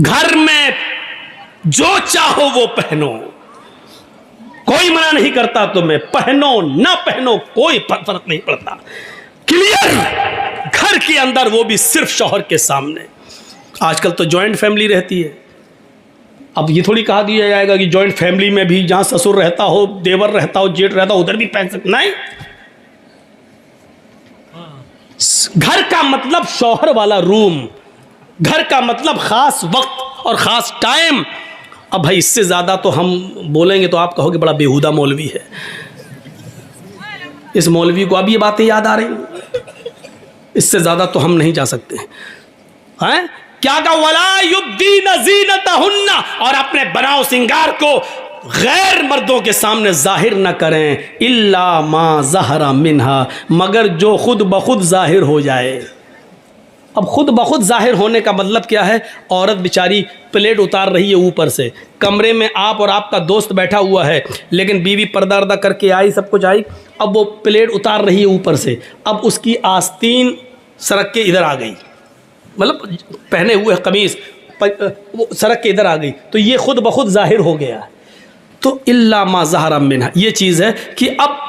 घर में जो चाहो वो पहनो, कोई मना नहीं करता तुम्हें, पहनो ना पहनो कोई फर्क नहीं पड़ता। क्लियर। घर के अंदर वो भी सिर्फ शौहर के सामने। आजकल तो जॉइंट फैमिली रहती है। अब ये थोड़ी कहा दिया जाएगा कि जॉइंट फैमिली में भी जहां ससुर रहता हो, देवर रहता हो, जेठ रहता हो, उधर भी पहन सकते नहीं। घर का मतलब शौहर वाला रूम, घर का मतलब खास वक्त और खास टाइम। अब भाई इससे ज़्यादा तो हम बोलेंगे तो आप कहोगे बड़ा बेहुदा मौलवी है। इस मौलवी को अब ये बातें याद आ रही, इससे ज़्यादा तो हम नहीं जा सकते हैं। क्या कहा, वला युब्दीना ज़ीनतहुन्ना, और अपने बनाओ सिंगार को गैर मर्दों के सामने जाहिर न करें, इल्ला मा ज़हरा मिन्हा, मगर जो खुद ब खुद जाहिर हो जाए। अब खुद ब खुद जाहिर होने का मतलब क्या है? औरत बेचारी प्लेट उतार रही है ऊपर से, कमरे में आप और आपका दोस्त बैठा हुआ है, लेकिन बीवी पर्दा अर्दा करके आई, सब कुछ आई, अब वो प्लेट उतार रही है ऊपर से, अब उसकी आस्तीन सड़क के इधर आ गई, मतलब पहने हुए कमीज़ वो सड़क के इधर आ गई, तो ये खुद ब खुद जाहिर हो गया। तो इल्ला मा ज़हरा मिन्हा, ये चीज़ है कि अब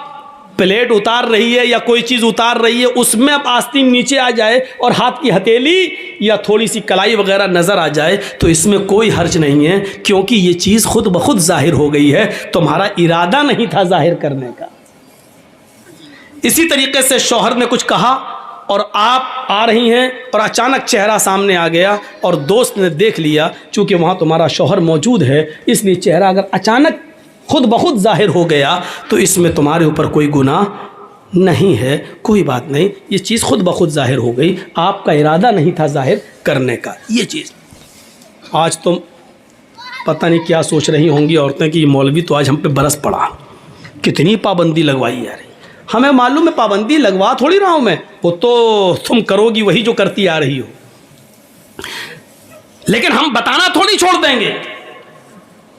प्लेट उतार रही है या कोई चीज़ उतार रही है, उसमें अब आस्तीन नीचे आ जाए और हाथ की हथेली या थोड़ी सी कलाई वगैरह नज़र आ जाए, तो इसमें कोई हर्ज नहीं है, क्योंकि ये चीज़ खुद ब खुद जाहिर हो गई है, तुम्हारा इरादा नहीं था जाहिर करने का। इसी तरीके से शौहर ने कुछ कहा और आप आ रही हैं और अचानक चेहरा सामने आ गया और दोस्त ने देख लिया, चूँकि वहाँ तुम्हारा शौहर मौजूद है, इसलिए चेहरा अगर अचानक खुद ब खुद जाहिर हो गया तो इसमें तुम्हारे ऊपर कोई गुनाह नहीं है, कोई बात नहीं, ये चीज़ खुद ब खुद जाहिर हो गई, आपका इरादा नहीं था जाहिर करने का। ये चीज़ आज तुम पता नहीं क्या सोच रही होंगी औरतें कि मौलवी तो आज हम पे बरस पड़ा, कितनी पाबंदी लगवाई यार। हमें मालूम है पाबंदी लगवा थोड़ी रहा हूँ मैं, वो तो तुम करोगी वही जो करती आ रही हो, लेकिन हम बताना थोड़ी छोड़ देंगे।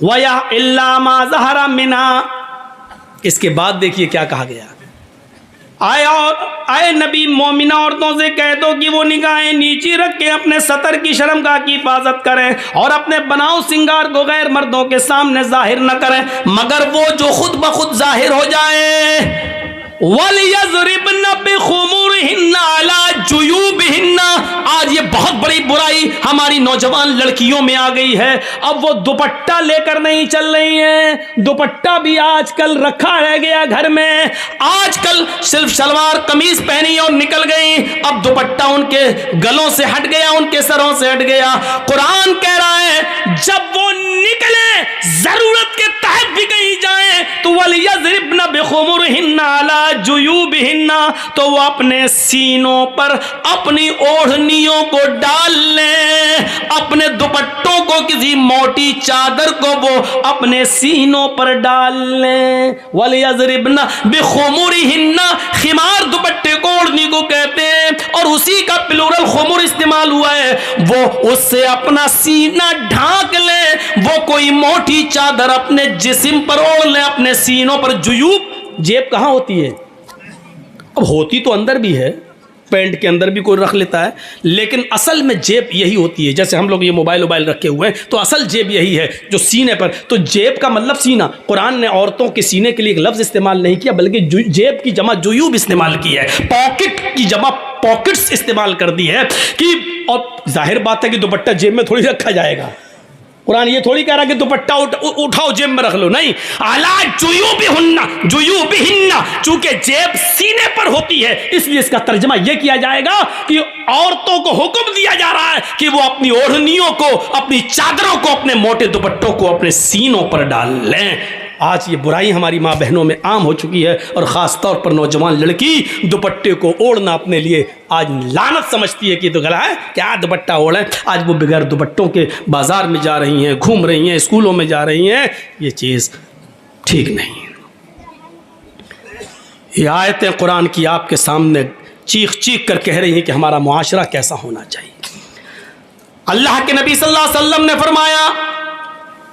वया इल्ला मा ज़हरा मिन्हा, इसके बाद देखिए क्या कहा गया, आए नबी मोमिना औरतों से कह दो कि वो निगाहें नीचे रख के अपने सतर की शर्मगाह की हिफाजत करें और अपने बनाओ सिंगार को गैर मर्दों के सामने जाहिर न करें, मगर वो जो खुद ब खुद जाहिर हो जाए। वलियज़रिबना बिखुमुरिहिन्ना अला जुयूबिहिन्ना, आज ये बहुत बड़ी बुराई हमारी नौजवान लड़कियों में आ गई है। अब वो दुपट्टा लेकर नहीं चल रही हैं, दुपट्टा भी आजकल रखा रह गया घर में, आजकल सिर्फ सलवार कमीज पहनी और निकल गई, अब दुपट्टा उनके गलों से हट गया, उनके सरों से हट गया। कुरान कह रहा है जब वो निकले, जरूरत के तहत भी कहीं जाए, तो वलियज़रिबना बिखुमुरिहिन्ना अला जुयूबिहिन्ना, तो वो अपने सीनों पर अपनी ओढ़नियों को डाल लें, अपने दुपट्टों को, किसी मोटी चादर को वो अपने सीनों पर डाल लें। वलियज़रिबना बिखुमुरिहिन्ना, खिमार दुपट्टे को ओढ़नी को कहते हैं, और उसी का प्लूरल खुमुर इस्तेमाल हुआ है, वो उससे अपना सीना ढांक ले, वो कोई मोटी चादर अपने जिस्म पर ओढ़ ले, अपने सीनों पर। जुयूब जेब कहाँ होती है? अब होती तो अंदर भी है, पैंट के अंदर भी कोई रख लेता है, लेकिन असल में जेब यही होती है। जैसे हम लोग ये मोबाइल रखे हुए हैं, तो असल जेब यही है जो सीने पर। तो जेब का मतलब सीना। कुरान ने औरतों के सीने के लिए एक लफ्ज़ इस्तेमाल नहीं किया, बल्कि जेब की जमा जुयूब इस्तेमाल की है, पॉकेट की जमा पॉकेट्स इस्तेमाल कर दी है कि, और जाहिर बात है कि दुपट्टा जेब में थोड़ी रखा जाएगा। कुरान ये थोड़ी कह रहा कि दुपट्टा उठाओ जेब में रख लो, नहीं, अला जुयूबिहिन्ना, चूंकि जेब सीने पर होती है, इसलिए इसका तर्जमा यह किया जाएगा कि औरतों को हुक्म दिया जा रहा है कि वो अपनी ओढ़नियों को, अपनी चादरों को, अपने मोटे दुपट्टों को अपने सीनों पर डाल लें। आज ये बुराई हमारी माँ बहनों में आम हो चुकी है, और ख़ास तौर पर नौजवान लड़की दुपट्टे को ओढ़ना अपने लिए आज लानत समझती है कि तो गला है, क्या दुपट्टा ओढ़े। आज वो बगैर दुपट्टों के बाज़ार में जा रही हैं, घूम रही हैं, स्कूलों में जा रही हैं, ये चीज़ ठीक नहीं है। ये आयतें कुरान की आपके सामने चीख चीख कर कह रही हैं कि हमारा मुआशरा कैसा होना चाहिए। अल्लाह के नबी सल्लल्लाहु अलैहि वसल्लम ने फरमाया,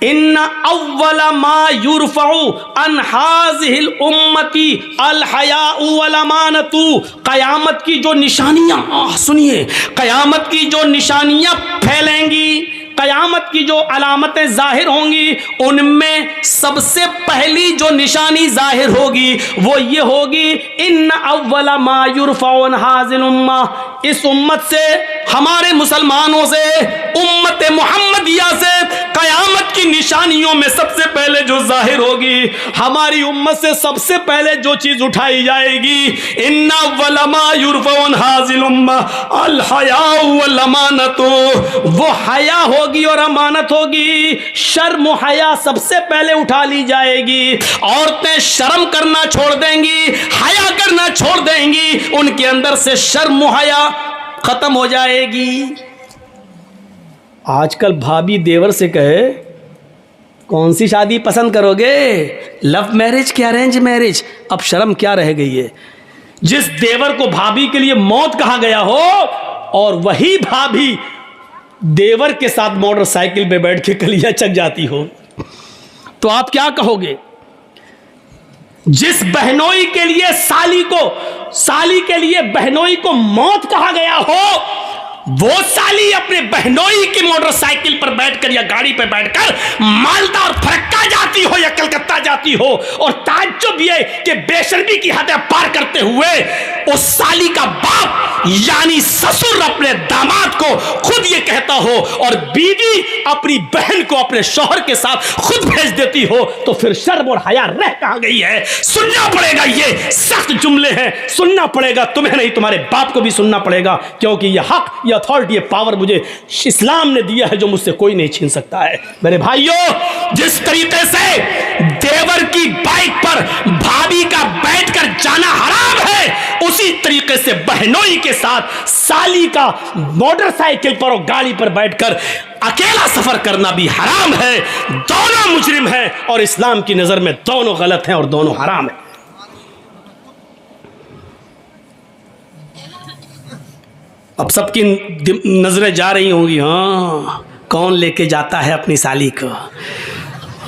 इन्ना अव्वला मा युरफ़उ अन हाज़िहिल उम्मती अल हयाउ वल अमानतु, क़यामत की जो निशानियाँ, सुनिए, क़यामत की जो निशानियाँ फैलेंगी, क़यामत की जो अलामतें जाहिर होंगी, उनमें सबसे पहली जो निशानी जाहिर होगी वो ये होगी, इन अव्वल मा युरफउन हाज़िल उम्मा, इस उम्मत से, हमारे मुसलमानों से, उम्मत मुहम्मदिया से कयामत की निशानियों में सबसे पहले जो जाहिर होगी, हमारी उम्मत से सबसे पहले जो चीज उठाई जाएगी, इन्ना अव्वल मा युरफउन हाज़िल उम्मा अल हया वल अमानतु, वो हया होगी और अमानत होगी। शर्म हया सबसे पहले उठा ली जाएगी। औरतें शर्म करना छोड़ देंगी, हया करना छोड़ देंगी, उनके अंदर से शर्म हया खत्म हो जाएगी। आजकल भाभी देवर से कहे कौन सी शादी पसंद करोगे, लव मैरिज कि अरेंज मैरिज, अब शर्म क्या रह गई है। जिस देवर को भाभी के लिए मौत कहा गया हो और वही भाभी देवर के साथ मोटरसाइकिल पे बैठ के कलिया चक जाती हो, तो आप क्या कहोगे। जिस बहनोई के लिए साली के लिए बहनोई को मौत कहा गया हो, वो साली अपने बहनोई की मोटरसाइकिल पर बैठकर या गाड़ी पर बैठकर मालदा और फरक्का जाती हो या कलकत्ता जाती हो, और ताज्जुब ये कि बेशर्मी की हदें पार करते हुए उस साली का बाप यानी ससुर अपने दामाद को खुद ये कहता हो और बीवी अपनी बहन को अपने शौहर के साथ खुद भेज देती हो, तो फिर शर्म और हया रह कहां गई है। सुनना पड़ेगा, ये सख्त जुमले हैं, सुनना पड़ेगा, तुम्हें नहीं तुम्हारे बाप को भी सुनना पड़ेगा, क्योंकि ये हक, ये अथॉरिटी, ये पावर मुझे इस्लाम ने दिया है जो मुझसे कोई नहीं छीन सकता है। मेरे भाइयों, जिस तरीके से देवर की बाइक पर भाभी का बैठकर जाना हराम है, उसी तरीके से बहनोई के साथ साली का मोटरसाइकिल पर और गाड़ी पर बैठकर अकेला सफर करना भी हराम है। दोनों मुजरिम हैं और इस्लाम की नजर में दोनों गलत हैं और दोनों हराम हैं। अब सबकी नजरें जा रही होंगी, हाँ कौन लेके जाता है अपनी साली को,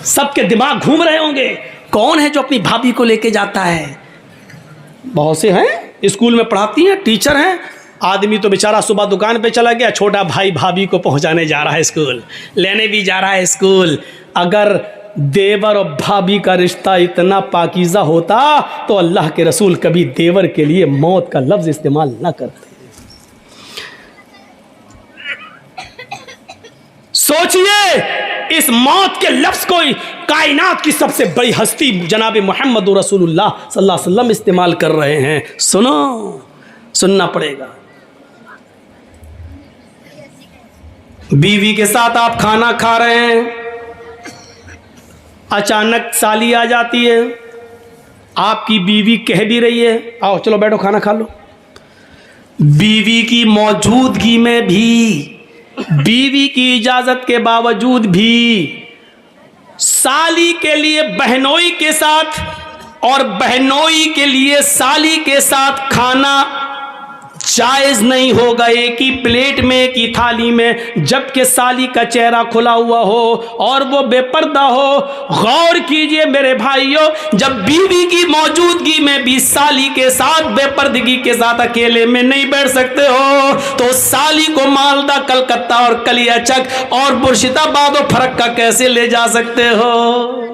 सबके दिमाग घूम रहे होंगे, कौन है जो अपनी भाभी को लेके जाता है। बहुत से हैं स्कूल में पढ़ाती हैं, टीचर हैं, आदमी तो बेचारा सुबह दुकान पे चला गया, छोटा भाई भाभी को पहुंचाने जा रहा है स्कूल, लेने भी जा रहा है स्कूल। अगर देवर और भाभी का रिश्ता इतना पाकीज़ा होता तो अल्लाह के रसूल कभी देवर के लिए मौत का लफ्ज़ इस्तेमाल न करते। सोचिए, इस मौत के लफ्ज़ को कायनात की सबसे बड़ी हस्ती जनाब मोहम्मद रसूलुल्लाह सल्लल्लाहु अलैहि वसल्लम इस्तेमाल कर रहे हैं। सुनो, सुनना पड़ेगा। बीवी के साथ आप खाना खा रहे हैं, अचानक साली आ जाती है, आपकी बीवी कह भी रही है आओ चलो बैठो खाना खा लो, बीवी की मौजूदगी में भी, बीवी की इजाजत के बावजूद भी साली के लिए बहनोई के साथ और बहनोई के लिए साली के साथ खाना जायज़ नहीं होगा एक ही प्लेट में, एक ही थाली में, जबकि साली का चेहरा खुला हुआ हो और वो बेपर्दा हो। गौर कीजिए मेरे भाइयों, जब बीवी की मौजूदगी में भी साली के साथ बेपर्दगी के साथ अकेले में नहीं बैठ सकते हो, तो साली को मालदा, कलकत्ता और कलियाचक और मुर्शिदाबाद और फरक्का कैसे ले जा सकते हो।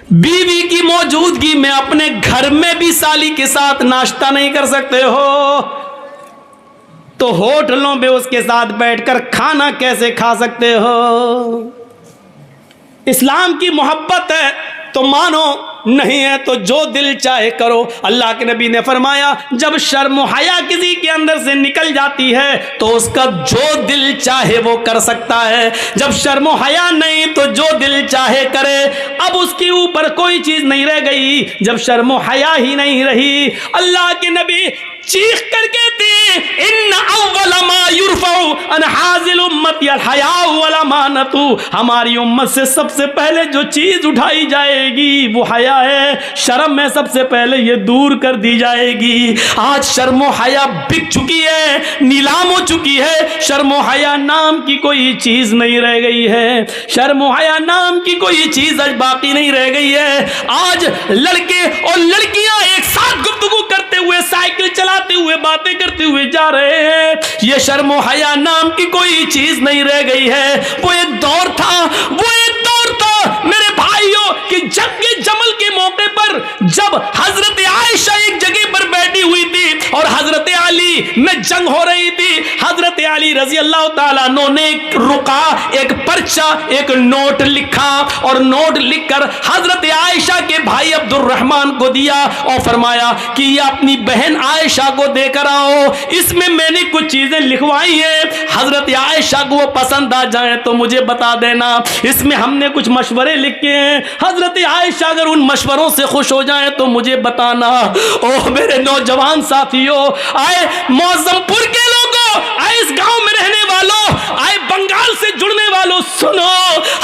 बीवी की मौजूदगी में अपने घर में भी साली के साथ नाश्ता नहीं कर सकते हो, तो होटलों में उसके साथ बैठकर खाना कैसे खा सकते हो। इस्लाम की मोहब्बत है तो मानो, नहीं है तो जो दिल चाहे करो। अल्लाह के नबी ने फरमाया, जब शर्म हया किसी के अंदर से निकल जाती है तो उसका जो दिल चाहे वो कर सकता है, जब शर्म हया नहीं तो जो दिल चाहे करे। अब उसके ऊपर कोई चीज नहीं रह गई, जब शर्म हया ही नहीं रही। अल्लाह के नबी चीख कर कहते हैं, इन्ना अव्वल मा युरफउ अन हाज़िल उम्मती अल हया वल अमानतु, हमारी उम्मत से सबसे पहले जो चीज उठाई जाएगी वो हया है, शर्म में सबसे पहले ये दूर कर दी जाएगी। आज शर्म हया बिक चुकी है, नीलाम हो चुकी है, शर्म हया नाम की कोई चीज नहीं रह गई है, शर्म हया नाम की कोई चीज आज बाकी नहीं रह गई है। आज लड़के और लड़कियां एक साथ गुफ्तगू करते हुए, साइकिल चलाते हुए, बातें करते हुए जा रहे हैं। ये शर्म और हया नाम की कोई चीज नहीं रह गई है। वो एक दौर था मेरे भाइयों कि जंगे जमल के मौके पर जब हजरत आयशा एक जगह पर बैठी हुई थी और हजरत अली में जंग हो रही थी, हजरत अली रजी अल्लाह ताला अन्हु ने एक पर्चा, एक नोट लिखा और नोट लिखकर हजरत आयशा के भाई अब्दुर्रहमान को दिया और फरमाया कि ये अपनी बहन आयशा को देकर आओ, इसमें मैंने कुछ चीजें लिखवाई हैं, हजरत आयशा को वो पसंद आ जाए तो मुझे बता देना। इसमें हमने कुछ मशवरे लिखे हैं, हजरत आयशा अगर उन मशवरों से खुश हो जाए तो मुझे बताना। ओह मेरे नौजवान साथियों, आए मौजमपुर के लोगों, आए इस गांव में रहने वालों, आए बंगाल से जुड़ने वालों, सुनो,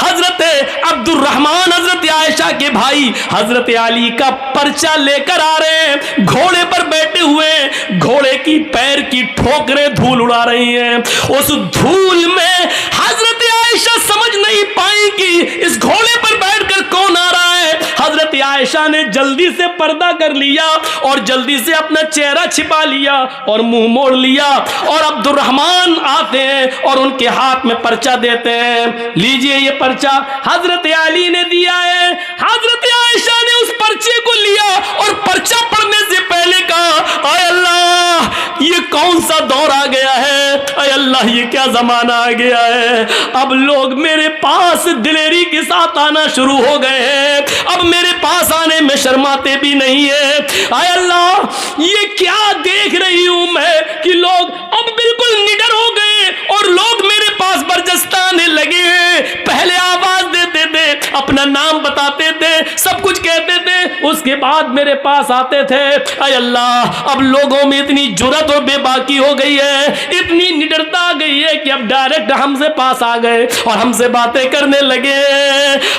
हजरत अब्दुर्रहमान हजरत आयशा के भाई हजरत अली का पर्चा लेकर आ रहे हैं, घोड़े पर बैठे हुए, घोड़े की पैर की ठोकरें धूल उड़ा रही हैं। उस धूल में हजरत आयशा समझ नहीं पाई कि इस घोड़े पर बैठकर कौन आ रहा है। हजरत आयशा ने जल्दी से पर्दा कर लिया और जल्दी से अपना चेहरा छिपा लिया और मुंह मोड़ लिया, और अब्दुर्रहमान आते हैं और उनके हाथ में पर्चा देते हैं, लीजिए ये पर्चा हजरत अली ने दिया है। हजरत आयशा ने उस पर्चे को लिया और पर्चा पढ़ने से पहले कहा, आय अल्लाह ये कौन सा दौर आ गया है, आय अल्लाह ये क्या जमाना आ गया है। अब लोग मेरे पास दिलेरी के साथ आना शुरू हो गए हैं, अब मेरे पास आने में शर्माते भी नहीं है। आय अल्लाह ये क्या देख रही हूं मैं कि लोग अब बिल्कुल निडर हो गए और लोग मेरे पास बरजस्ता आने लगे हैं। पहले आवाज देते थे, अपना नाम बताते थे, सब कुछ कहते थे, उसके बाद मेरे पास आते थे। आय अल्लाह अब लोगों में इतनी जुर्रत और बेबाकी हो गई है, इतनी निडरता आ गई है कि अब डायरेक्ट हमसे पास आ गए और हमसे बातें करने लगे।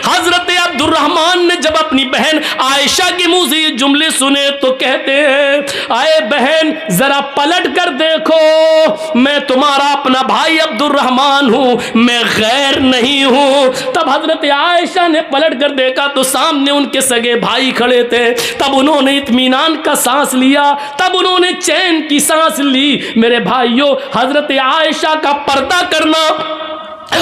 हजरत अब्दुर्रहमान ने जब अपनी बहन आयशा के मुंह से ये जुमले सुने तो कहते हैं, आए बहन जरा पलट कर देखो, मैं तुम्हारा अपना भाई अब्दुर्रहमान हूं, मैं गैर नहीं हूं। तब हजरत आयशा ने पलट कर देखा तो सामने उनके सगे भाई खड़े थे। तब उन्होंने इत्मीनान का सांस लिया, तब उन्होंने चैन की सांस ली। मेरे भाइयों, हजरत आयशा का पर्दा करना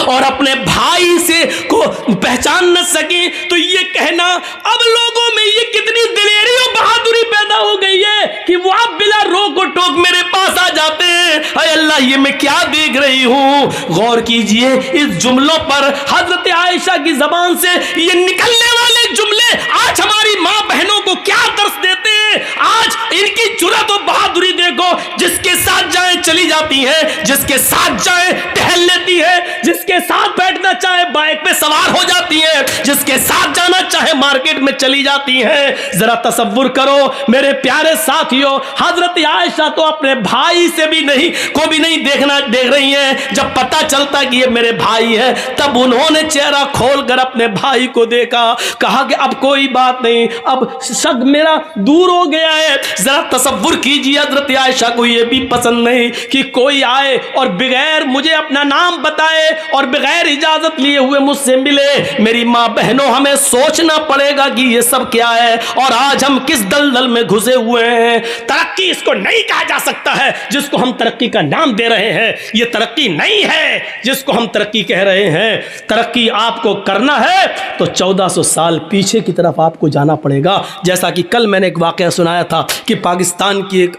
और अपने भाई से को पहचान न सके तो ये कहना, अब लोगों में ये कितनी दिलेरी और बहादुरी पैदा हो गई है कि वो आप बिला रोक और टोक मेरे पास आ जाते हैं। हाय अल्लाह ये मैं क्या देख रही हूं। गौर कीजिए इस जुमलों पर, हजरत आयशा की जबान से ये निकलने वाले जुमले आज हमारी माँ बहनों को क्या दर्श देते हैं। आज इनकी जुर्रत और बहादुरी देखो, जिसके साथ जाए चली जाती है, जिसके साथ जाए टहल लेती है, जिसके साथ बैठना चाहे बाइक पे सवार हो जाती है, जिसके साथ जाना चाहे मार्केट में चली जाती है। जरा तसव्वुर करो मेरे प्यारे साथियों, हजरत आयशा तो अपने भाई से भी नहीं देख रही है। जब पता चलता कि ये मेरे भाई है तब उन्होंने चेहरा खोलकर अपने भाई को देखा, कहा कि अब कोई बात नहीं, अब शक मेरा दूर हो गया है। जरा तसव्वुर कीजिए, हजरत आयशा को ये भी पसंद नहीं कि कोई आए और बगैर मुझे अपना नाम बताए और बगैर इजाजत लिए हुए मुझसे मिले। मेरी माँ बहनों, हमें सोचना पड़ेगा कि ये सब क्या है और आज हम किस दलदल में घुसे हुए हैं। तरक्की इसको नहीं कहा जा सकता है जिसको हम तरक्की का नाम दे रहे हैं। ये तरक्की नहीं है जिसको हम तरक्की कह रहे हैं। तरक्की आपको करना है तो 1400 साल पीछे की तरफ आपको जाना पड़ेगा। जैसा कि कल मैंने एक वाकया सुनाया था कि पाकिस्तान की एक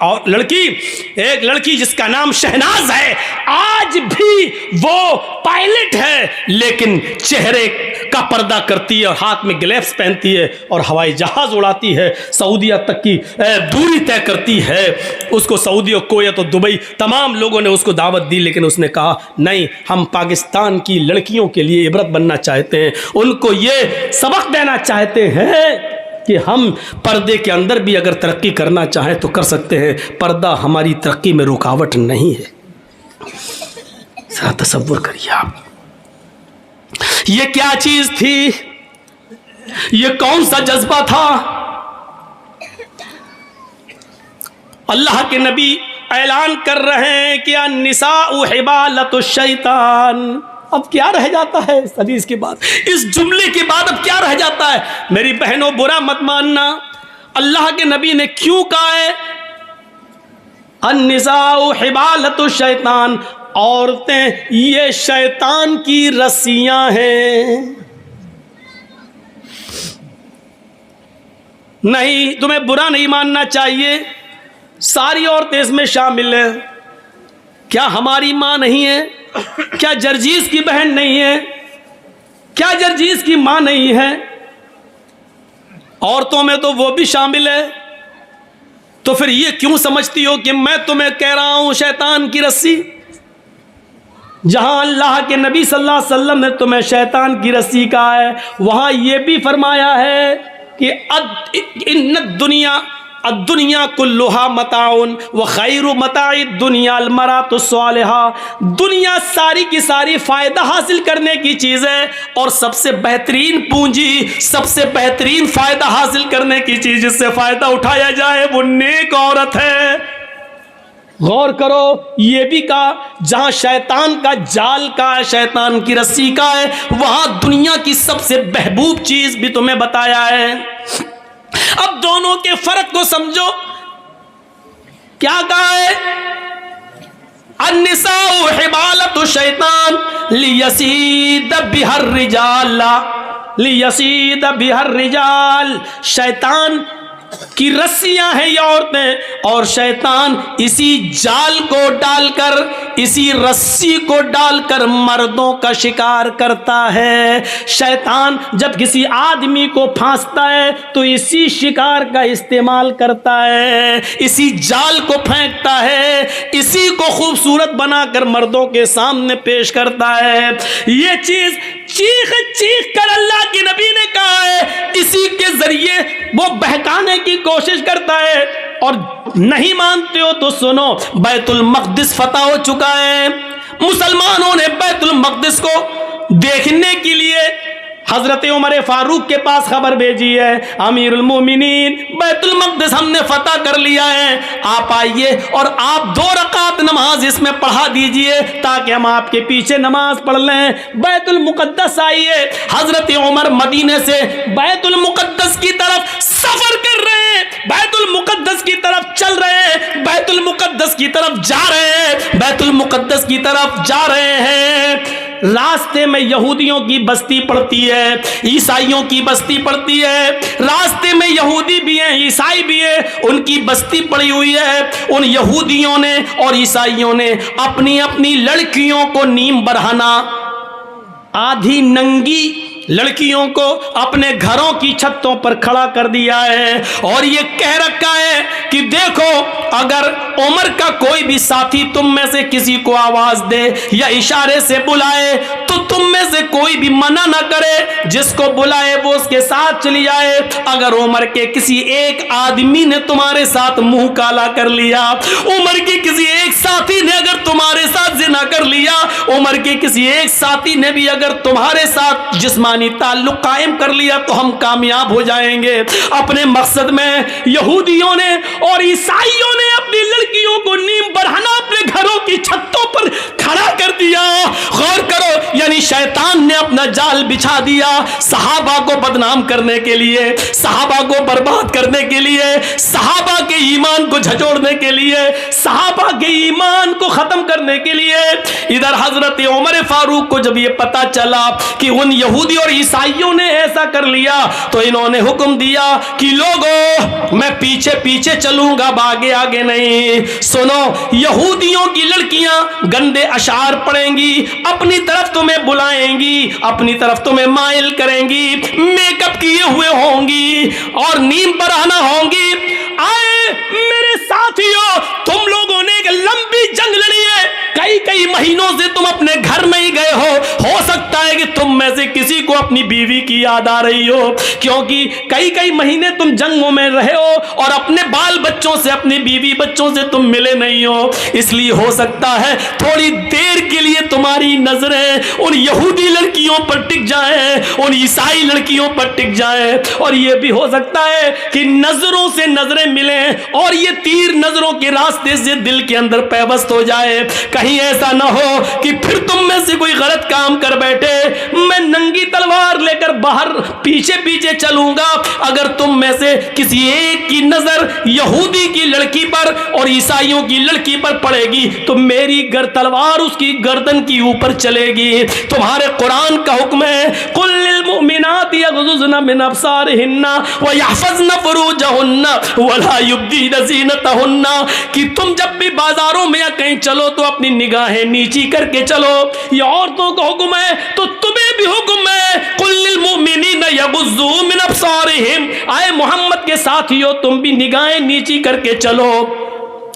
लड़की जिसका नाम शहनाज है, आज भी वो पायलट है लेकिन चेहरे का पर्दा करती है और हाथ में ग्लव्स पहनती है और हवाई जहाज उड़ाती है, सऊदीया तक की दूरी तय करती है। उसको सऊदी और कुवैत और दुबई तमाम लोगों ने उसको दावत दी, लेकिन उसने कहा नहीं, हम पाकिस्तान की लड़कियों के लिए इबरत बनना चाहते हैं, उनको ये सबक देना चाहते हैं कि हम पर्दे के अंदर भी अगर तरक्की करना चाहें तो कर सकते हैं। पर्दा हमारी तरक्की में रुकावट नहीं है। जरा तसव्वुर करिए आप, ये क्या चीज थी, ये कौन सा जज्बा था। अल्लाह के नबी ऐलान कर रहे हैं कि अन्निसाउ हिबालतुश शैतान। अब क्या रह जाता है इस हदीस के बाद, इस जुमले के बाद अब क्या रह जाता है। मेरी बहनों, बुरा मत मानना, अल्लाह के नबी ने क्यों कहा है अन्निसाउ हिबालतु शैतान, औरतें ये शैतान की रस्सियां हैं। नहीं, तुम्हें बुरा नहीं मानना चाहिए, सारी औरतें इसमें शामिल है। क्या हमारी माँ नहीं है? क्या जर्जीस की बहन नहीं है? क्या जर्जीस की माँ नहीं है? औरतों में तो वो भी शामिल है। तो फिर ये क्यों समझती हो कि मैं तुम्हें कह रहा हूं शैतान की रस्सी? जहां अल्लाह के नबी सल्लल्लाहु अलैहि वसल्लम ने तुम्हें शैतान की रस्सी कहा है, वहां यह भी फरमाया है कि इन्न दुनिया कुल्लुहा मताउन व खैरु मताइ दुनिया अल मरातु सालिहा। दुनिया सारी की सारी फायदा हासिल करने की चीज है, और सबसे बेहतरीन पूंजी, सबसे बेहतरीन फायदा हासिल करने की चीज, जिससे फायदा उठाया जाए, वो नेक औरत है। गौर करो, ये भी कहा जहां शैतान का जाल का है, शैतान की रस्सी का है, वहां दुनिया की सबसे महबूब चीज भी तुम्हें बताया है। अब दोनों के फर्क को समझो। क्या कहा है? अन्निसाउ हिबालतु शैतान लियसीद बिहर रिजाल, लियसीद बिहर रिजाल। शैतान की रस्सियां हैं ये औरतें, और शैतान इसी जाल को डालकर, इसी रस्सी को डालकर मर्दों का शिकार करता है। शैतान जब किसी आदमी को फांसता है तो इसी शिकार का इस्तेमाल करता है, इसी जाल को फेंकता है, इसी को खूबसूरत बनाकर मर्दों के सामने पेश करता है। ये चीज चीख चीख कर अल्लाह के नबी ने कहा है, इसी के जरिए वो बहकाने की कोशिश करता है। और नहीं मानते हो तो सुनो, बैतुल मक़दिस फतह हो चुका है। मुसलमानों ने बैतुल मक़दिस को देखने के लिए हजरत उमर फारूक के पास खबर भेजी है, अमीरुल मोमिनीन बैतुल मक़दिस हमने फतह कर लिया है, आप आइए और आप 2 रकात नमाज इसमें पढ़ा दीजिए ताकि हम आपके पीछे नमाज पढ़ लें। बैतुल मुक़द्दस आइए। हजरत उमर मदीने से बैतुल मुक़द्दस की तरफ सफर कर रहे हैं, बैतुल मुक़द्दस की तरफ चल रहे हैं, बैतुल मुक़द्दस की तरफ जा रहे हैं, बैतुल मुक़द्दस की तरफ जा रहे हैं। रास्ते में यहूदियों की बस्ती पड़ती है, ईसाइयों की बस्ती पड़ती है। रास्ते में यहूदी भी हैं, ईसाई भी हैं, उनकी बस्ती पड़ी हुई है। उन यहूदियों ने और ईसाइयों ने अपनी अपनी लड़कियों को नीम बरहाना, आधी नंगी लड़कियों को अपने घरों की छतों पर खड़ा कर दिया है, और ये कह रखा है कि देखो, अगर उमर का कोई भी साथी तुम में से किसी को आवाज दे या इशारे से बुलाए तो तुम में से कोई भी मना ना करे, जिसको बुलाए वो उसके साथ चली जाए। अगर उमर के किसी एक आदमी ने तुम्हारे साथ मुंह काला कर लिया, उमर के किसी एक साथी ने अगर तुम्हारे साथ जिना कर लिया, उमर के किसी एक साथी ने भी अगर तुम्हारे साथ जिस्मानी ताल्लुक कायम कर लिया, तो हम कामयाब हो जाएंगे अपने मकसद में। यहूदियों ने और ईसाइयों ने अपनी लड़कियों को नीम बरहाना अपने घरों की छतों पर खड़ा कर दिया। गौर करो, यानी शैतान ने अपना जाल बिछा दिया सहाबा को बदनाम करने के लिए, सहाबा को बर्बाद करने के लिए, सहाबा के ईमान को झचोड़ने के लिए, सहाबा के ईमान को खत्म करने के लिए। इधर हजरत उमर फारूक को जब ये पता चला कि उन यहूदी और ईसाइयों ने ऐसा कर लिया, तो इन्होंने हुक्म दिया कि लोगों, मैं पीछे पीछे चलूंगा, आगे आगे नहीं। सुनो, यहूदियों की लड़कियां गंदे अशार पढ़ेंगी, अपनी तरफ तुम्हें बुलाएंगी, अपनी तरफ तुम्हें माइल करेंगी, मेकअप किए हुए होंगी और नीम बरहाना होंगी। आए मेरे साथियों, तुम लोगों ने एक लंबी जंग लड़ी है, कई कई महीनों से तुम अपने घर में ही गए हो सकता है कि तुम में से किसी को अपनी बीवी की याद आ रही हो, क्योंकि कई कई महीने तुम जंगों में रहे हो और अपने बाल बच्चों से, अपनी बीवी बच्चों से तुम मिले नहीं हो। इसलिए हो सकता है थोड़ी देर के लिए तुम्हारी नजरें उन यहूदी लड़कियों पर टिक जाए, उन ईसाई लड़कियों पर टिक जाए, और यह भी हो सकता है कि नजरों से नजरें मिलें और ये तीर नजरों के रास्ते से दिल के अंदर पैवस्त हो जाए। कहीं ऐसा ना हो कि फिर तुम में से कोई गलत काम कर बैठे, मैं नंगी तलवार लेकर बाहर पीछे पीछे चलूंगा। अगर तुम में से किसी एक की नजर यहूदी की लड़की पर और ईसाइयों की लड़की पर पड़ेगी तो मेरी तलवार उसकी गर्दन की ऊपर चलेगी। तुम्हारे कुरान का हुक्म है, कुल लिल मुमिनाति यग़ज़ुज़्ना मिन अब्सारिहिन्ना व यहफ़ज़्ना फ़ुरूजहुन्ना व ला युब्दीना ज़ीनतहुन्ना, कि तुम जब भी बाजारों में या कहीं चलो तो अपनी निगाहें नीची करके चलो। ये औरतों का हुक्म है तो तुम्हें भी हुक्म है, कुल लिल मुमिनीना यग़ुज़्ज़ू मिन अब्सारिहिम, आए मोहम्मद के साथियों तुम भी निगाहें नीची करके चलो।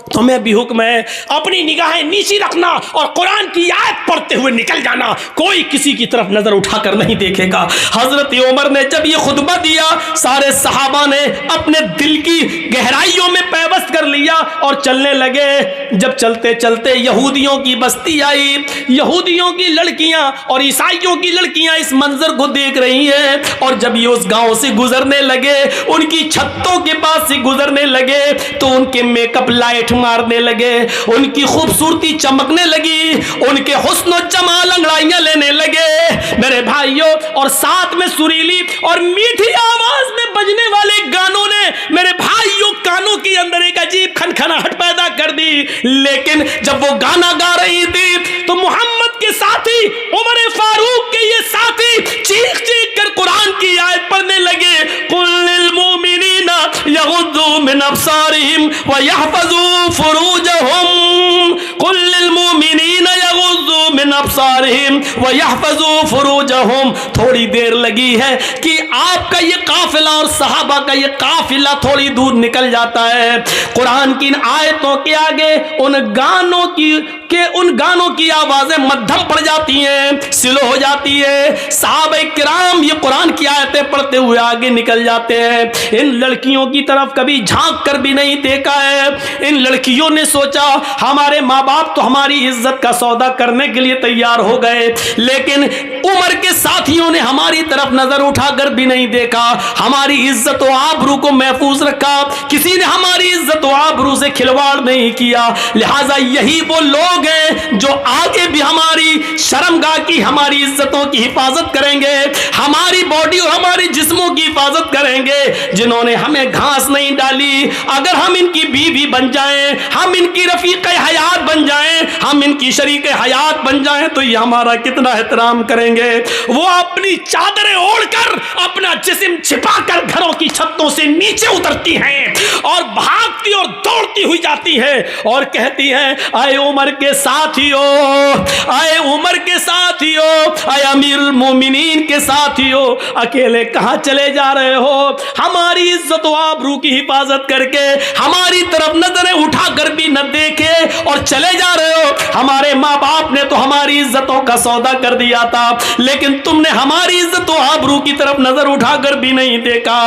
तुम्हें भी हुक्म है अपनी निगाहें नीची रखना और कुरान की आयत पढ़ते हुए निकल जाना, कोई किसी की तरफ नजर उठाकर नहीं देखेगा। हजरत उमर ने जब ये खुतबा दिया, सारे सहाबा ने अपने दिल की गहराइयों में पैवस्त कर लिया और चलने लगे। जब चलते चलते यहूदियों की बस्ती आई, यहूदियों की लड़कियां और ईसाइयों की लड़कियां इस मंजर को देख रही हैं, और जब ये उस गांव से गुजरने लगे, उनकी छतों के पास से गुजरने लगे तो उनके मेकअप लाइट मारने लगे, उनकी खूबसूरती चमकने लगी, उनके हुस्न जमाल अंगड़ाइयां लेने लगे मेरे भाइयों। और साथ में सुरीली और मीठी आवाज में बजने वाले गानों ने मेरे भाइयों कानों के अंदर एक अजीब खनखनाहट पैदा कर दी। लेकिन जब वो गाना गा रही थी तो मोहम्मद के साथी उमर फारूक के ये साथी चीख चीख कर कुरान की आयत पढ़ने लगे, कुल लिल मुमिनीना यग़ुज़्ज़ू मिन अब्सारिहिम व यहफ़ज़ू फुरूजहुम, कुल लिल मुमिनीना यग़ुज़्ज़ू मिन अब्सारिहिम व यहफ़ज़ू फुरूजहुम। थोड़ी देर लगी है कि आपका ये काफिला और सहाबा का ये काफिला थोड़ी दूर निकल जाता है। कुरान की इन आयतों के आगे उन गानों की आवाजें मध्यम पड़ जाती हैं, स्लो हो जाती है। सहाबा किराम ये कुरान की आयतें पढ़ते हुए आगे निकल जाते हैं। इन लड़कियों की तरफ कभी झांक कर भी नहीं देखा है। इन लड़कियों ने सोचा हमारे माँ बाप तो हमारी इज्जत का सौदा करने के लिए तैयार हो गए, लेकिन उमर के साथियों ने हमारी तरफ नजर उठाकर भी नहीं देखा, हमारी इज्जत व आबरू को महफूज रखा, किसी ने हमारी इज्जत व आबरू से खिलवाड़ नहीं किया। लिहाजा यही वो लोग हैं जो आगे भी हमारी शर्मगाह की, हमारी इज्जतों की हिफाजत करेंगे, हमारी बॉडी और हमारे जिस्मों की हिफाजत करेंगे, जिन्होंने हमें घास नहीं डाली। अगर हम इनकी बीवी बन जाएं, हम इनकी रफीक हयात बन जाएं, हम इनकी शरीक हयात बन जाएं तो ये हमारा कितना एहतराम करेंगे। वो अपनी चादरें ओढ़कर अपना जिस्म छिपाकर घरों की छतों से नीचे उतरती हैं और भागती और दौड़ती हुई जाती है और कहती हैं, आए उमर के साथियों, आए उमर के साथियों, आए अमीरुल मोमिनीन के साथियों, अकेले कहां चले जा रहे हो? हमारी इज्जत व आबरू की हिफाजत करके हमारी तरफ नजरें उठाकर भी न देखे और चले जा रहे हो। हमारे माँ बाप ने तो हमारी इज्जतों का सौदा कर दिया था, लेकिन तुमने हमारी इज्जत व आबरू की तरफ नजर उठाकर भी नहीं देखा।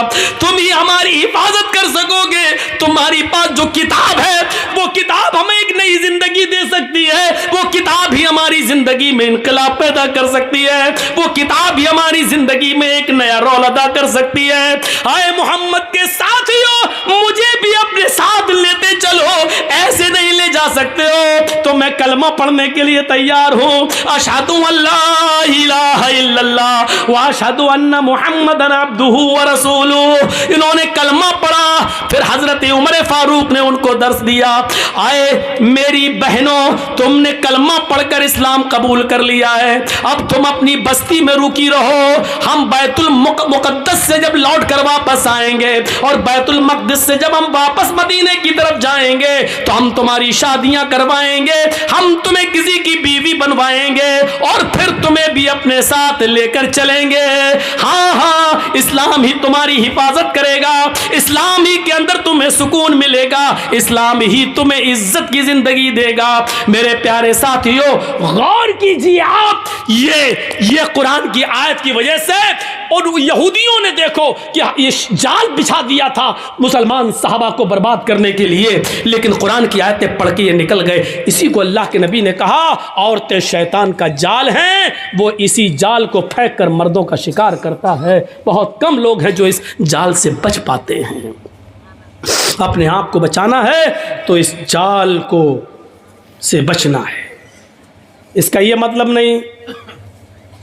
तुम ही हमारी हिफाजत कर सकोगे। तुम्हारी पास जो किताब है वो किताब हमें एक नई जिंदगी दे सकती है, वो किताब ही हमारी जिंदगी में इनकलाब पैदा कर सकती है, वो किताब ही हमारी जिंदगी में एक नया रोल अदा कर सकती है। आए मोहम्मद के साथियों, मुझे भी अपने साथ लेते चलो, ऐसे नहीं ले जा सकते हो तो मैं कलमा पढ़ने के लिए तैयार हूं। अशहदु अल्ला इलाहा इल्लल्लाह व अशहदु अन्ना मुहम्मदन अब्दुहु व रसूलुहु। इन्होंने कलमा पढ़ा, फिर हजरत उमर फारूक ने उनको दर्स दिया। आए मेरी बहनों, तुमने कलमा पढ़कर इस्लाम कबूल कर लिया है, अब तुम अपनी बस्ती में रुकी रहो। हम बैतुल मुकद्दस से जब लौट कर वापस आएंगे और बैतुल मक़दिस से जब हम वापस मदीने की तरफ जाएंगे तो हम तुम्हारी शादियां करवाएंगे, हम तुम्हें किसी की बीवी बनवाएंगे और फिर तुम्हें भी अपने साथ लेकर चलेंगे। हाँ हाँ, इस्लाम ही तुम्हारी हिफाजत करेगा, इस्लाम ही के अंदर तुम्हें सुकून मिलेगा, इस्लाम ही तुम्हें इज्जत की जिंदगी देगा। मेरे प्यारे साथियों, गौर कीजिए आप, ये कुरान की आयत की वजह से और यहूदियों ने देखो कि ये जाल बिछा दिया था मुसलमान सहाबा को बर्बाद करने के लिए, लेकिन कुरान की आयतें पढ़ के ये निकल गए। इसी को अल्लाह के नबी ने कहा, औरतें शैतान का जाल हैं, वो इसी जाल को फेंक कर मर्दों का शिकार करता है। बहुत कम लोग हैं जो इस जाल से बच पाते हैं। अपने आप को बचाना है तो इस जाल को से बचना है। इसका ये मतलब नहीं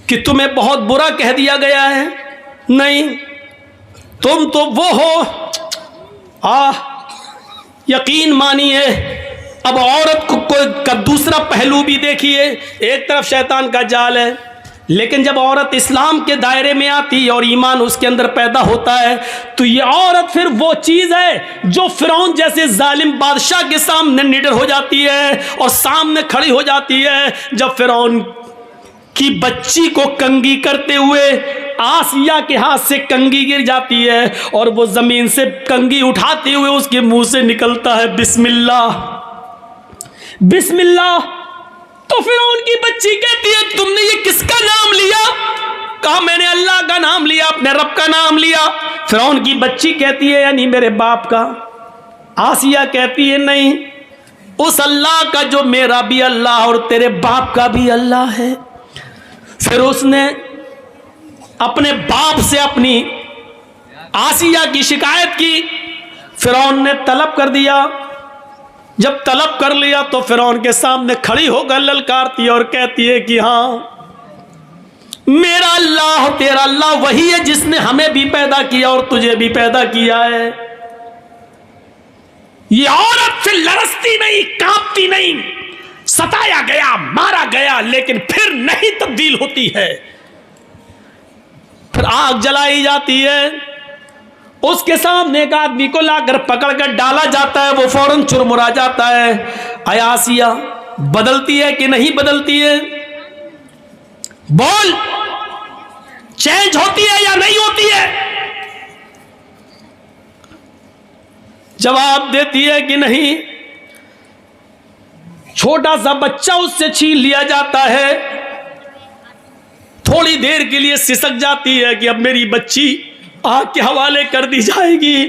कि तुम्हें बहुत बुरा कह दिया गया है? नहीं, तुम तो वो हो। यकीन मानिए, अब औरत को कोई दूसरा पहलू भी देखिए। एक तरफ शैतान का जाल है, लेकिन जब औरत इस्लाम के दायरे में आती है और ईमान उसके अंदर पैदा होता है, तो ये औरत फिर वो चीज़ है जो फिरौन जैसे जालिम बादशाह के सामने निडर हो जाती है और सामने खड़ी हो जाती है। जब फिरौन की बच्ची को कंगी करते हुए आसिया के हाथ से कंगी गिर जाती है और वो जमीन से कंगी उठाते हुए उसके मुंह से निकलता है बिस्मिल्लाह, बिस्मिल्लाह, तो फिरौन की बच्ची कहती है तुमने ये किसका नाम लिया? कहा मैंने अल्लाह का नाम लिया, अपने रब का नाम लिया। फिरौन की बच्ची कहती है यानी मेरे बाप का। आसिया कहती है नहीं, उस अल्लाह का जो मेरा भी अल्लाह और तेरे बाप का भी अल्लाह है। फिर उसने अपने बाप से अपनी आसिया की शिकायत की। फिरौन ने तलब कर दिया। जब तलब कर लिया तो फिरौन के सामने खड़ी होकर ललकारती है और कहती है कि हाँ, मेरा अल्लाह तेरा अल्लाह वही है जिसने हमें भी पैदा किया और तुझे भी पैदा किया है। ये औरत फिर लरसती नहीं, कांपती नहीं, सताया गया, मारा गया, लेकिन फिर नहीं तब्दील होती है। फिर आग जलाई जाती है, उसके सामने एक आदमी को लाकर पकड़कर डाला जाता है, वो फौरन चुरमुरा जाता है। आसिया बदलती है कि नहीं बदलती है? बोल, चेंज होती है या नहीं होती है? जवाब देती है कि नहीं। छोटा सा बच्चा उससे छीन लिया जाता है। थोड़ी देर के लिए सिसक जाती है कि अब मेरी बच्ची आग के हवाले कर दी जाएगी।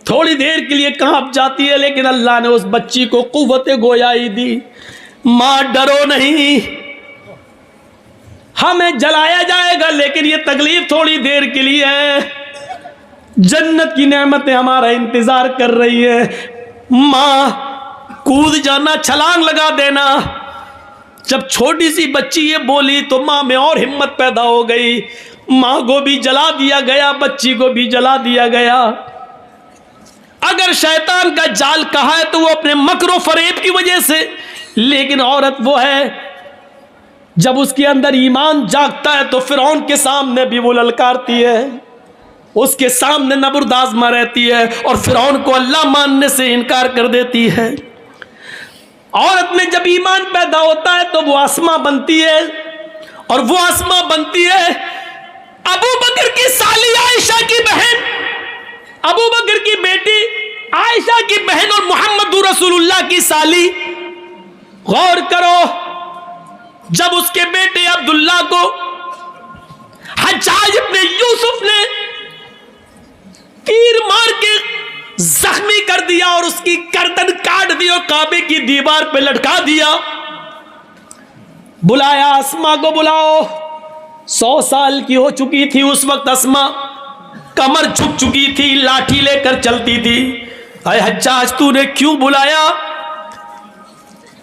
थोड़ी देर के लिए कांप जाती है, लेकिन अल्लाह ने उस बच्ची को कुव्वत गोयाई दी। मां डरो नहीं, हमें जलाया जाएगा, लेकिन ये तकलीफ थोड़ी देर के लिए है। जन्नत की नेमतें हमारा इंतजार कर रही है। मां कूद जाना, छलांग लगा देना। जब छोटी सी बच्ची ये बोली तो मां में और हिम्मत पैदा हो गई। मां को भी जला दिया गया, बच्ची को भी जला दिया गया। अगर शैतान का जाल कहा है तो वो अपने मकरो फरेब की वजह से, लेकिन औरत वो है जब उसके अंदर ईमान जागता है तो फिरौन के सामने भी वो ललकारती है, उसके सामने नबुर्दाज़मा रहती है और फिरौन को अल्लाह मानने से इनकार कर देती है। औरत में जब ईमान पैदा होता है तो वो अस्मा बनती है, और वो अस्मा बनती है अबू बकर की साली आयशा की बहन, अबू बकर की बेटी आयशा की बहन और मोहम्मद रसूलुल्लाह की साली। गौर करो, जब उसके बेटे अब्दुल्ला को हज्जाज इब्ने यूसुफ ने तीर मार के जख्मी कर दिया और उसकी गर्दन काट दी और काबे की दीवार पे लटका दिया, बुलाया अस्मा को, बुलाओ। 100 साल की हो चुकी थी उस वक्त अस्मा, कमर झुक चुकी थी, लाठी लेकर चलती थी। आए हज्जाज तूने क्यों बुलाया?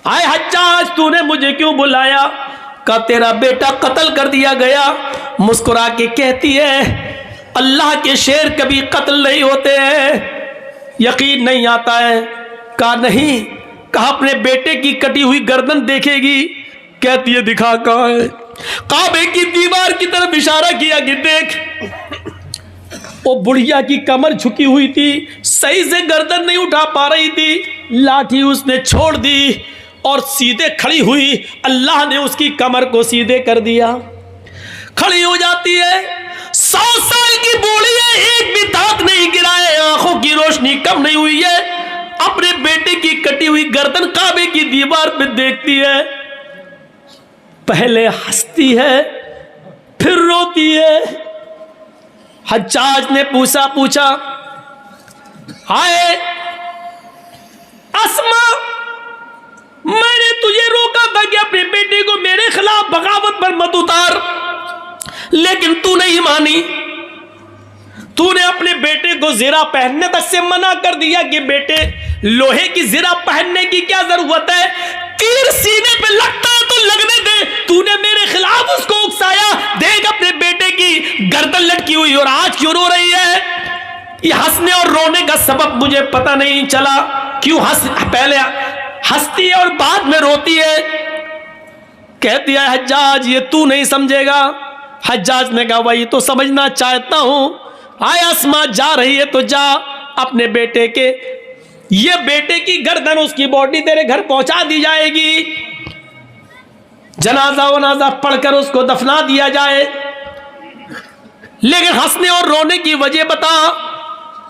आए हज्जाज तूने मुझे क्यों बुलाया? का तेरा बेटा कत्ल कर दिया गया। मुस्कुरा के कहती है अल्लाह के शेर कभी कत्ल नहीं होते हैं, यकीन नहीं आता है। कहा नहीं। कहा अपने बेटे की कटी हुई गर्दन देखेगी? कहती है दिखा कहां है? काबे की दीवार की तरफ इशारा किया कि देख। वो बुढ़िया की कमर झुकी हुई थी, सही से गर्दन नहीं उठा पा रही थी, लाठी उसने छोड़ दी और सीधे खड़ी हुई। अल्लाह ने उसकी कमर को सीधे कर दिया, खड़ी हो जाती है। 100 साल की बूढ़ी है, एक भी दांत नहीं गिराए, आंखों की रोशनी कम नहीं हुई है, अपने बेटे की कटी हुई गर्दन काबे की दीवार पे देखती है। पहले हंसती है फिर रोती है। हज्जाज ने पूछा हाय अस्मा, मैंने तुझे रोका था कि अपने बेटे को मेरे खिलाफ बगावत पर मत उतार, लेकिन तू नहीं मानी। तूने अपने बेटे को ज़िरा पहनने तक से मना कर दिया कि बेटे लोहे की ज़िरा पहनने की क्या जरूरत है, तीर सीने पे लगता है तो लगने दे। तूने मेरे खिलाफ उसको सबब मुझे पता नहीं चला, क्यों पहले हंसती है और बाद में रोती है। कहती है हज्जाज ये तू नहीं समझेगा। हज्जाज ने कहा वही तो समझना चाहता हूं। आय अस्मा जा रही है तो जा अपने बेटे के, ये बेटे की गर्दन उसकी बॉडी तेरे घर पहुंचा दी जाएगी, जनाजा वनाजा पढ़कर उसको दफना दिया जाए, लेकिन हंसने और रोने की वजह बता।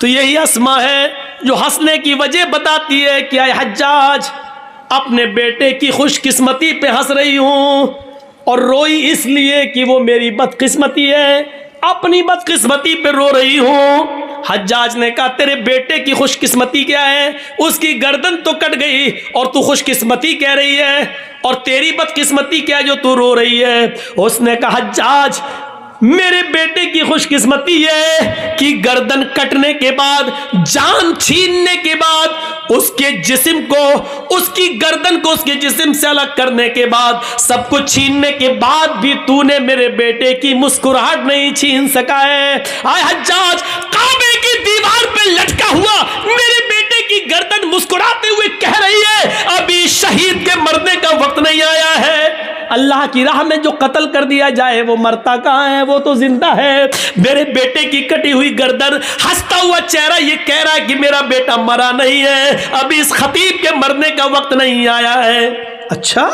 तो यही अस्मा है जो हंसने की वजह बताती है कि आय हज्जाज अपने बेटे की खुशकिस्मती पे हंस रही हूं और रोई इसलिए कि वो मेरी बदकिस्मती है, अपनी बदकिस्मती पे रो रही हूं। हज्जाज ने कहा तेरे बेटे की खुशकिस्मती क्या है, उसकी गर्दन तो कट गई और तू खुशकिस्मती कह रही है, और तेरी बदकिस्मती क्या है जो तू रो रही है। उसने कहा हज्जाज मेरे बेटे की खुशकिस्मती है कि गर्दन कटने के बाद, जान छीनने के बाद, उसके जिस्म को, उसकी गर्दन को उसके जिस्म से अलग करने के बाद, सब कुछ छीनने के बाद भी तूने मेरे बेटे की मुस्कुराहट नहीं छीन सका है। आय हज्जाज काबे की दीवार पे लटका हुआ मेरे बेटे की गर्दन मुस्कुराते हुए कह रही है अभी शहीद के मरने का वक्त नहीं आया है। अल्लाह की राह में जो कत्ल कर दिया जाए वो मरता कहाँ है, वो तो जिंदा है। मेरे बेटे की कटी हुई गर्दन, हंसता हुआ चेहरा ये कह रहा है कि मेरा बेटा मरा नहीं है, अभी इस खतीब के मरने का वक्त नहीं आया है। अच्छा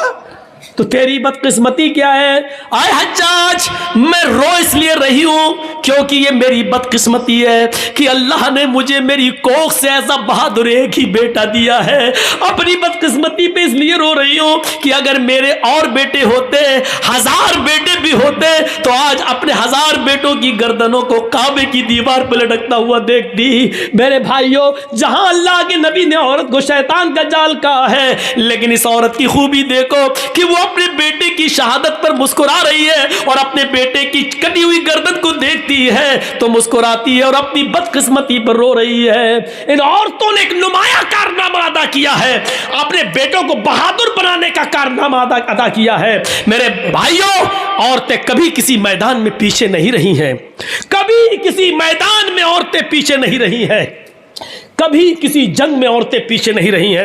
तो तेरी बदकिस्मती क्या है? आए हज्जाज मैं रो इसलिए रही हूं क्योंकि ये मेरी बदकिस्मती है कि अल्लाह ने मुझे मेरी कोख से ऐसा बहादुर एक ही बेटा दिया है। अपनी बदकिस्मती पे इसलिए रो रही हूं कि अगर मेरे और बेटे होते, 1000 बेटे भी होते, तो आज अपने 1000 बेटों की गर्दनों को काबे की दीवार पर लटकता हुआ देखती। मेरे भाइयों, जहां अल्लाह के नबी ने औरत को शैतान का जाल कहा है, लेकिन इस औरत की खूबी देखो कि वो अपने बेटे की शहादत पर मुस्कुरा रही है और अपने बेटे की कटी हुई गर्दन को देखती है तो मुस्कुराती है और अपनी बदकिस्मती पर रो रही है। इन औरतों ने एक नुमाया कारनामा अदा किया है, अपने बेटों को बहादुर बनाने का कारनामा अदा किया है। मेरे भाइयों, औरतें कभी किसी मैदान में पीछे नहीं रही हैं, कभी किसी मैदान में औरतें पीछे नहीं रही हैं, कभी किसी जंग में औरतें पीछे नहीं रही हैं।